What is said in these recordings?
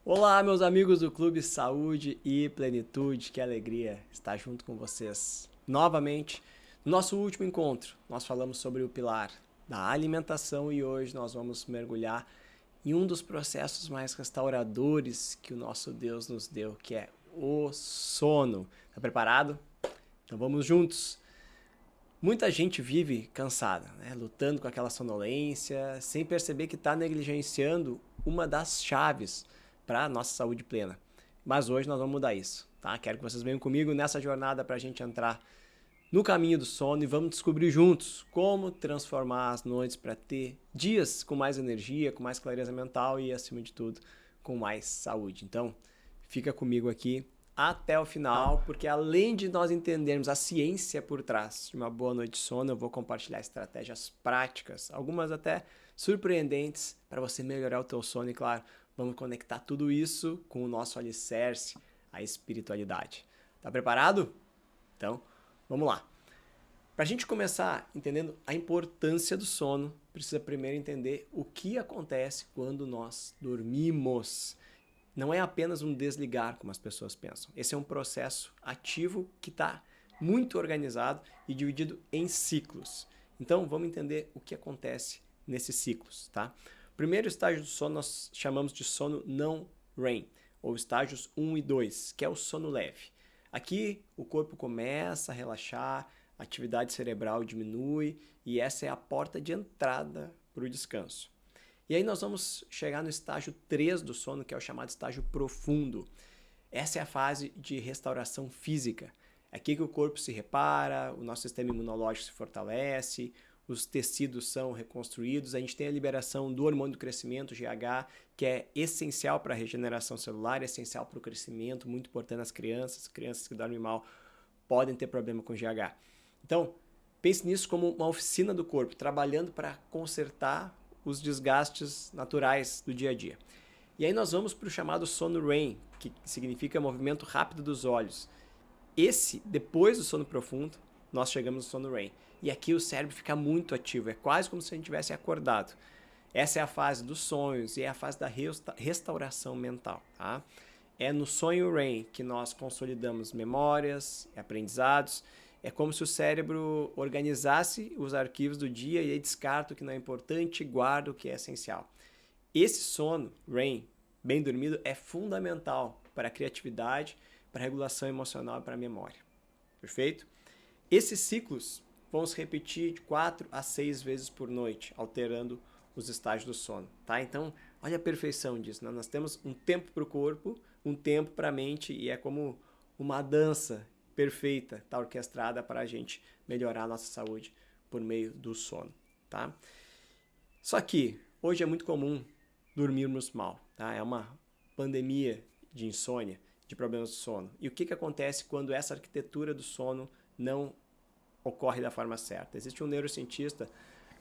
Olá, meus amigos do Clube Saúde e Plenitude, que alegria estar junto com vocês. Novamente, no nosso último encontro, nós falamos sobre o pilar da alimentação e hoje nós vamos mergulhar em um dos processos mais restauradores que o nosso Deus nos deu, que é o sono. Tá preparado? Então vamos juntos. Muita gente vive cansada, né? Lutando com aquela sonolência, sem perceber que está negligenciando uma das chaves para a nossa saúde plena. Mas hoje nós vamos mudar isso, tá? Quero que vocês venham comigo nessa jornada para a gente entrar no caminho do sono e vamos descobrir juntos como transformar as noites para ter dias com mais energia, com mais clareza mental e, acima de tudo, com mais saúde. Então, fica comigo aqui até o final, porque além de nós entendermos a ciência por trás de uma boa noite de sono, eu vou compartilhar estratégias práticas, algumas até surpreendentes, para você melhorar o teu sono e, claro, vamos conectar tudo isso com o nosso alicerce, a espiritualidade. Tá preparado? Então, vamos lá. Para a gente começar entendendo a importância do sono, precisa primeiro entender o que acontece quando nós dormimos. Não é apenas um desligar, como as pessoas pensam. Esse é um processo ativo que está muito organizado e dividido em ciclos. Então, vamos entender o que acontece nesses ciclos, tá? O primeiro estágio do sono nós chamamos de sono não REM, ou estágios 1 e 2, que é o sono leve. Aqui o corpo começa a relaxar, a atividade cerebral diminui e essa é a porta de entrada para o descanso. E aí nós vamos chegar no estágio 3 do sono, que é o chamado estágio profundo. Essa é a fase de restauração física. É aqui que o corpo se repara, o nosso sistema imunológico se fortalece, os tecidos são reconstruídos, a gente tem a liberação do hormônio do crescimento, GH, que é essencial para a regeneração celular, essencial para o crescimento, muito importante nas crianças que dormem mal podem ter problema com GH. Então, pense nisso como uma oficina do corpo, trabalhando para consertar os desgastes naturais do dia a dia. E aí nós vamos para o chamado sono REM, que significa movimento rápido dos olhos. Esse, depois do sono profundo, nós chegamos no sono REM. E aqui o cérebro fica muito ativo, é quase como se a gente tivesse acordado. Essa é a fase dos sonhos e é a fase da restauração mental. Tá? É no sonho REM que nós consolidamos memórias, aprendizados. É como se o cérebro organizasse os arquivos do dia e aí descarta o que não é importante e guarda o que é essencial. Esse sono REM, bem dormido, é fundamental para a criatividade, para a regulação emocional e para a memória. Perfeito? Esses ciclos vão se repetir de 4 a 6 vezes por noite, alterando os estágios do sono. Tá? Então, olha a perfeição disso. Né? Nós temos um tempo para o corpo, um tempo para a mente e é como uma dança perfeita, está orquestrada para a gente melhorar a nossa saúde por meio do sono, tá? Só que hoje é muito comum dormirmos mal, tá? É uma pandemia de insônia, de problemas de sono. E o que acontece quando essa arquitetura do sono não ocorre da forma certa? Existe um neurocientista,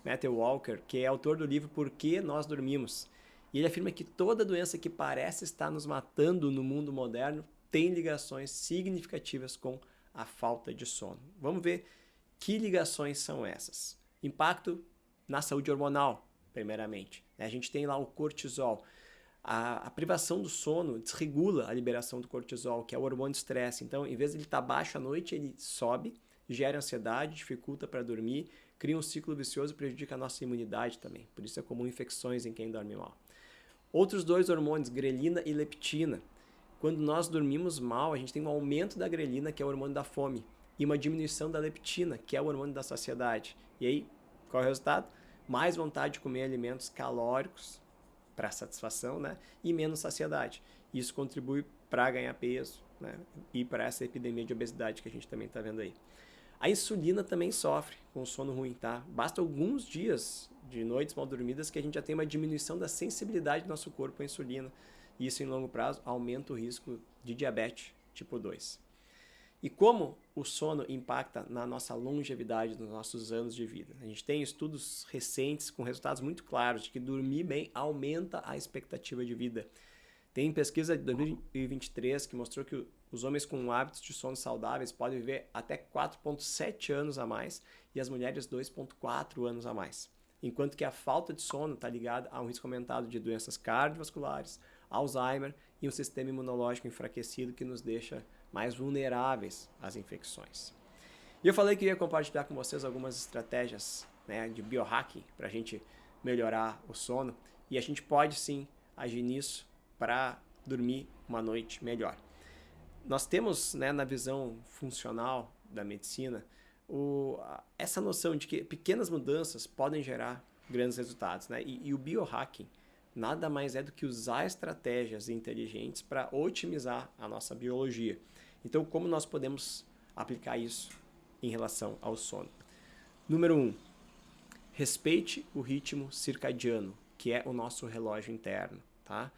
Matthew Walker, que é autor do livro Por que Nós Dormimos? E ele afirma que toda doença que parece estar nos matando no mundo moderno tem ligações significativas com a falta de sono. Vamos ver que ligações são essas. Impacto na saúde hormonal, primeiramente. A gente tem lá o cortisol. A privação do sono desregula a liberação do cortisol, que é o hormônio de estresse. Então, em vez de ele estar baixo à noite, ele sobe, gera ansiedade, dificulta para dormir, cria um ciclo vicioso e prejudica a nossa imunidade também. Por isso é comum infecções em quem dorme mal. Outros dois hormônios, grelina e leptina. Quando nós dormimos mal, a gente tem um aumento da grelina, que é o hormônio da fome, e uma diminuição da leptina, que é o hormônio da saciedade. E aí, qual é o resultado? Mais vontade de comer alimentos calóricos para satisfação, né? E menos saciedade. Isso contribui para ganhar peso, né? E para essa epidemia de obesidade que a gente também está vendo aí. A insulina também sofre com sono ruim, tá? Basta alguns dias de noites mal dormidas que a gente já tem uma diminuição da sensibilidade do nosso corpo à insulina. E isso, em longo prazo, aumenta o risco de diabetes tipo 2. E como o sono impacta na nossa longevidade, nos nossos anos de vida? A gente tem estudos recentes com resultados muito claros de que dormir bem aumenta a expectativa de vida. Tem pesquisa de 2023 que mostrou que os homens com hábitos de sono saudáveis podem viver até 4,7 anos a mais e as mulheres 2,4 anos a mais. enquanto que a falta de sono está ligada a um risco aumentado de doenças cardiovasculares, Alzheimer e um sistema imunológico enfraquecido que nos deixa mais vulneráveis às infecções. E eu falei que ia compartilhar com vocês algumas estratégias, né, de biohacking para a gente melhorar o sono, e a gente pode sim agir nisso para dormir uma noite melhor. Nós temos, né, na visão funcional da medicina essa noção de que pequenas mudanças podem gerar grandes resultados, né? E o biohacking nada mais é do que usar estratégias inteligentes para otimizar a nossa biologia. Então, como nós podemos aplicar isso em relação ao sono? Número 1, respeite o ritmo circadiano, que é o nosso relógio interno, tá?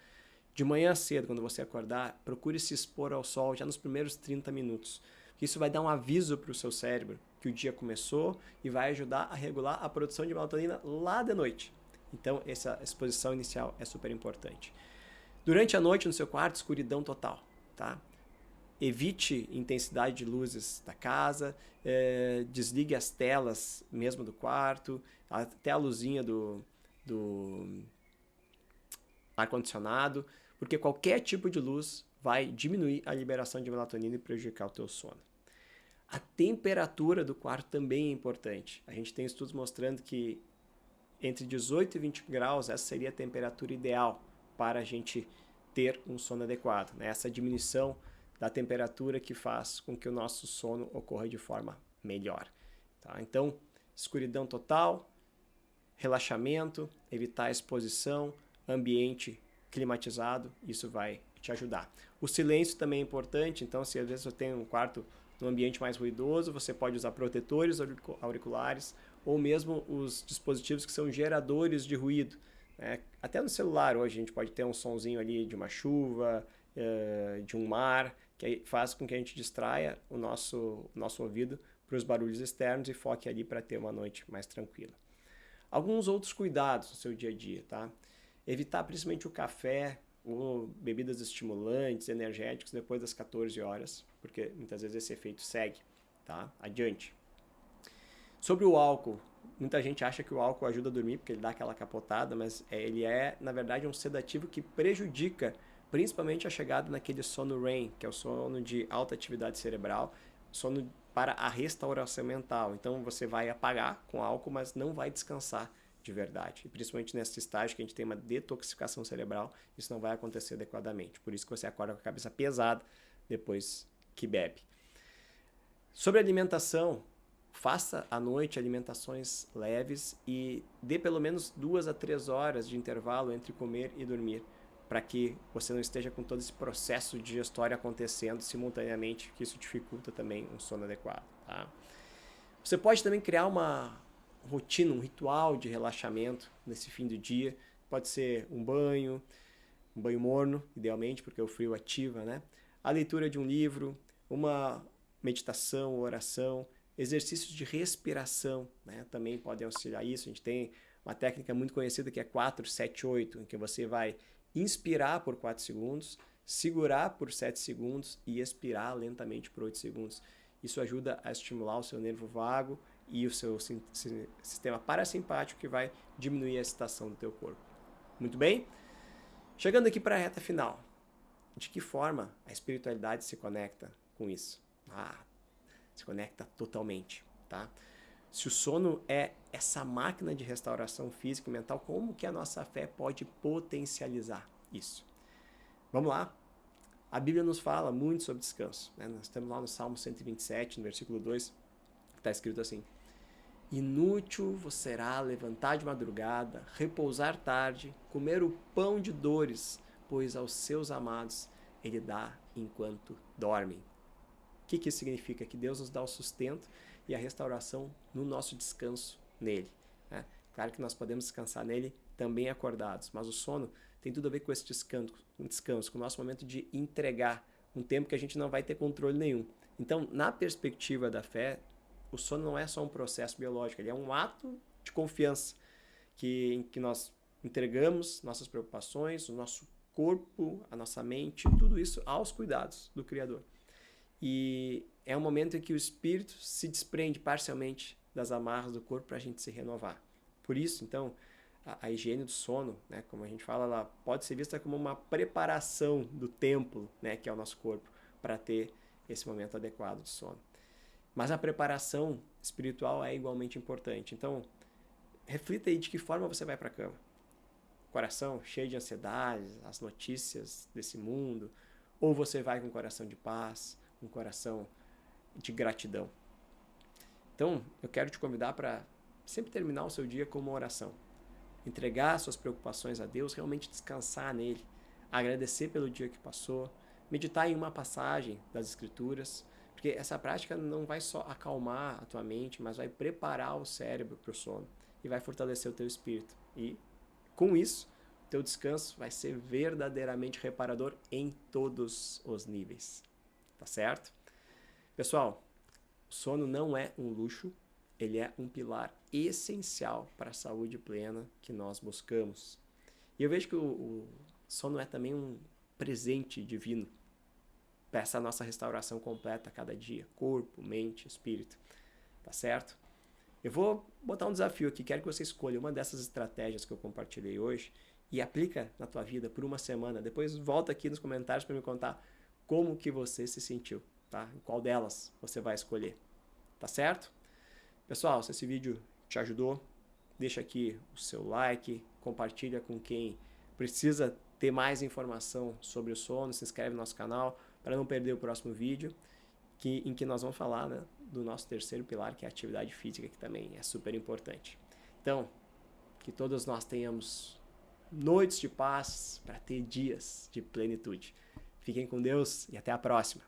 De manhã cedo, quando você acordar, procure se expor ao sol já nos primeiros 30 minutos. Isso vai dar um aviso para o seu cérebro que o dia começou e vai ajudar a regular a produção de melatonina lá de noite. Então, essa exposição inicial é super importante. Durante a noite, no seu quarto, escuridão total, tá? Evite intensidade de luzes da casa, desligue as telas mesmo do quarto, até a luzinha do ar-condicionado, porque qualquer tipo de luz vai diminuir a liberação de melatonina e prejudicar o teu sono. A temperatura do quarto também é importante. A gente tem estudos mostrando que entre 18 e 20 graus, essa seria a temperatura ideal para a gente ter um sono adequado, né? Essa diminuição da temperatura que faz com que o nosso sono ocorra de forma melhor. Tá? Então, escuridão total, relaxamento, evitar a exposição, ambiente climatizado, isso vai te ajudar. O silêncio também é importante, então se às vezes você tem um quarto num ambiente mais ruidoso, você pode usar protetores auriculares ou mesmo os dispositivos que são geradores de ruído. Né? Até no celular hoje a gente pode ter um sonzinho ali de uma chuva, de um mar, que faz com que a gente distraia o nosso ouvido para os barulhos externos e foque ali para ter uma noite mais tranquila. Alguns outros cuidados no seu dia a dia, tá? Evitar principalmente o café ou bebidas estimulantes, energéticos depois das 14 horas, porque muitas vezes esse efeito segue, tá? Adiante. Sobre o álcool, muita gente acha que o álcool ajuda a dormir porque ele dá aquela capotada, mas ele é, na verdade, um sedativo que prejudica principalmente a chegada naquele sono REM, que é o sono de alta atividade cerebral, sono para a restauração mental. Então você vai apagar com álcool, mas não vai descansar de verdade. E principalmente nesse estágio que a gente tem uma detoxificação cerebral, isso não vai acontecer adequadamente. Por isso que você acorda com a cabeça pesada depois que bebe. Sobre alimentação, faça à noite alimentações leves e dê pelo menos 2 a 3 horas de intervalo entre comer e dormir, para que você não esteja com todo esse processo digestório acontecendo simultaneamente, que isso dificulta também um sono adequado. Tá? Você pode também criar uma rotina, um ritual de relaxamento nesse fim do dia. Pode ser um banho morno, idealmente, porque o frio ativa, né? A leitura de um livro, uma meditação, oração, exercícios de respiração, né? Também podem auxiliar isso. A gente tem uma técnica muito conhecida que é 4-7-8, em que você vai inspirar por 4 segundos, segurar por 7 segundos e expirar lentamente por 8 segundos. Isso ajuda a estimular o seu nervo vago e o seu sistema parasimpático, que vai diminuir a excitação do teu corpo. Muito bem? Chegando aqui para a reta final. De que forma a espiritualidade se conecta com isso? Se conecta totalmente, tá? Se o sono é essa máquina de restauração física e mental, como que a nossa fé pode potencializar isso? Vamos lá. A Bíblia nos fala muito sobre descanso, né? Nós estamos lá no Salmo 127, no versículo 2, que está escrito assim: inútil vos será levantar de madrugada, repousar tarde, comer o pão de dores, pois aos seus amados ele dá enquanto dormem. O que isso significa? Que Deus nos dá o sustento e a restauração no nosso descanso nele. Né? Claro que nós podemos descansar nele também acordados, mas o sono tem tudo a ver com esse descanso, com o nosso momento de entregar um tempo que a gente não vai ter controle nenhum. Então, na perspectiva da fé, o sono não é só um processo biológico, ele é um ato de confiança em que nós entregamos nossas preocupações, o nosso corpo, a nossa mente, tudo isso aos cuidados do Criador. E é um momento em que o espírito se desprende parcialmente das amarras do corpo para a gente se renovar, Por isso, então, a higiene do sono, né, como a gente fala, ela pode ser vista como uma preparação do templo, né, que é o nosso corpo, para ter esse momento adequado de sono. Mas a preparação espiritual é igualmente importante. Então, reflita aí de que forma você vai para a cama. Coração cheio de ansiedade, as notícias desse mundo, ou você vai com um coração de paz, um coração de gratidão. Então, eu quero te convidar para sempre terminar o seu dia com uma oração. Entregar suas preocupações a Deus, realmente descansar nele, agradecer pelo dia que passou, meditar em uma passagem das Escrituras, porque essa prática não vai só acalmar a tua mente, mas vai preparar o cérebro para o sono e vai fortalecer o teu espírito. E com isso, o teu descanso vai ser verdadeiramente reparador em todos os níveis. Tá certo? Pessoal, o sono não é um luxo, ele é um pilar essencial para a saúde plena que nós buscamos. E eu vejo que o sono é também um presente divino para essa nossa restauração completa a cada dia, corpo, mente, espírito, tá certo? Eu vou botar um desafio aqui, quero que você escolha uma dessas estratégias que eu compartilhei hoje e aplica na tua vida por uma semana. Depois volta aqui nos comentários para me contar como que você se sentiu, tá? Em qual delas você vai escolher, tá certo? Pessoal, se esse vídeo te ajudou, deixa aqui o seu like, compartilha com quem precisa ter mais informação sobre o sono, se inscreve no nosso canal para não perder o próximo vídeo, em que nós vamos falar, né, do nosso terceiro pilar, que é a atividade física, que também é super importante. Então, que todos nós tenhamos noites de paz para ter dias de plenitude. Fiquem com Deus e até a próxima.